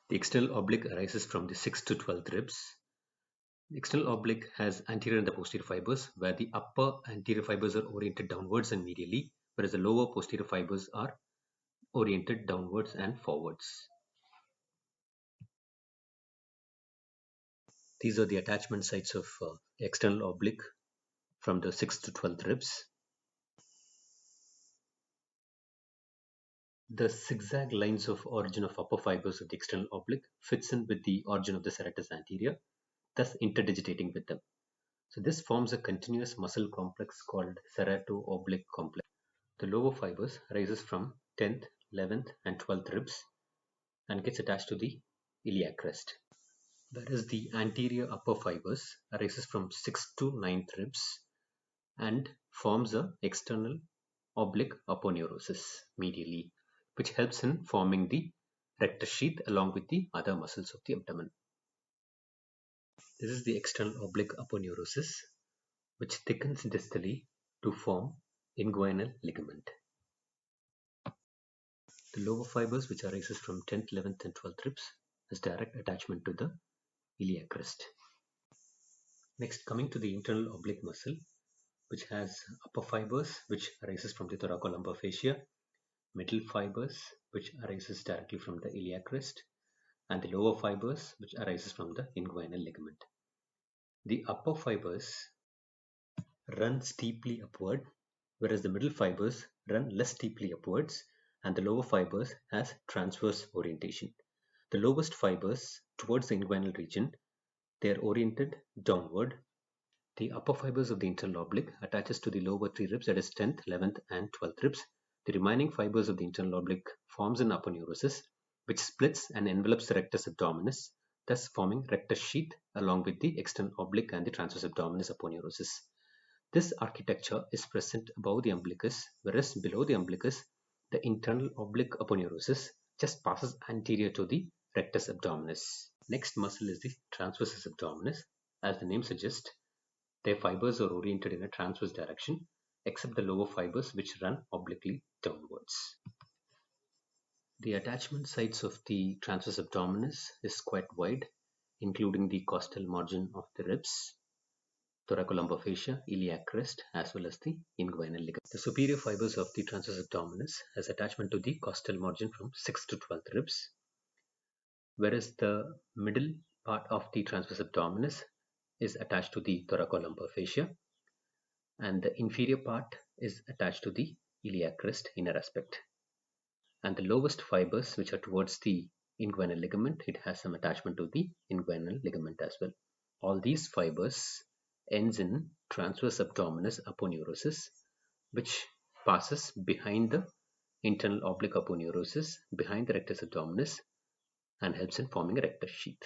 The external oblique arises from the 6th to 12th ribs. The external oblique has anterior and the posterior fibers, where the upper anterior fibers are oriented downwards and medially, whereas the lower posterior fibers are oriented downwards and forwards. These are the attachment sites of external oblique from the 6th to 12th ribs. The zigzag lines of origin of upper fibers of the external oblique fits in with the origin of the serratus anterior, thus interdigitating with them. So this forms a continuous muscle complex called serrato-oblique complex. The lower fibers rises from 10th, 11th and 12th ribs and gets attached to the iliac crest. Whereas the anterior upper fibers arises from 6th to 9th ribs and forms a external oblique aponeurosis medially, which helps in forming the rectus sheath along with the other muscles of the abdomen. This is the external oblique aponeurosis, which thickens distally to form inguinal ligament. The lower fibers, which arises from 10th, 11th and 12th ribs, has direct attachment to the iliac crest. Next, coming to the internal oblique muscle, which has upper fibers, which arises from the thoracolumbar fascia, middle fibers, which arises directly from the iliac crest, and the lower fibers, which arises from the inguinal ligament. The upper fibers run steeply upward, whereas the middle fibers run less steeply upwards, and the lower fibers has transverse orientation. The lowest fibers towards the inguinal region, they are oriented downward. The upper fibers of the internal oblique attaches to the lower three ribs, that is 10th, 11th and 12th ribs. The remaining fibers of the internal oblique forms an aponeurosis, which splits and envelops the rectus abdominis, thus forming rectus sheath along with the external oblique and the transverse abdominis aponeurosis. This architecture is present above the umbilicus, whereas below the umbilicus, the internal oblique aponeurosis just passes anterior to the rectus abdominis. Next muscle is the transversus abdominis. As the name suggests, their fibers are oriented in a transverse direction, except the lower fibers which run obliquely downwards. The attachment sites of the transverse abdominis is quite wide, including the costal margin of the ribs, thoracolumbar fascia, iliac crest, as well as the inguinal ligament. The superior fibers of the transverse abdominis has attachment to the costal margin from 6th to 12th ribs, whereas the middle part of the transverse abdominis is attached to the thoracolumbar fascia, and the inferior part is attached to the iliac crest inner aspect. And the lowest fibers, which are towards the inguinal ligament, it has some attachment to the inguinal ligament as well. All these fibers ends in transverse abdominis aponeurosis, which passes behind the internal oblique aponeurosis, behind the rectus abdominis, and helps in forming a rectus sheath.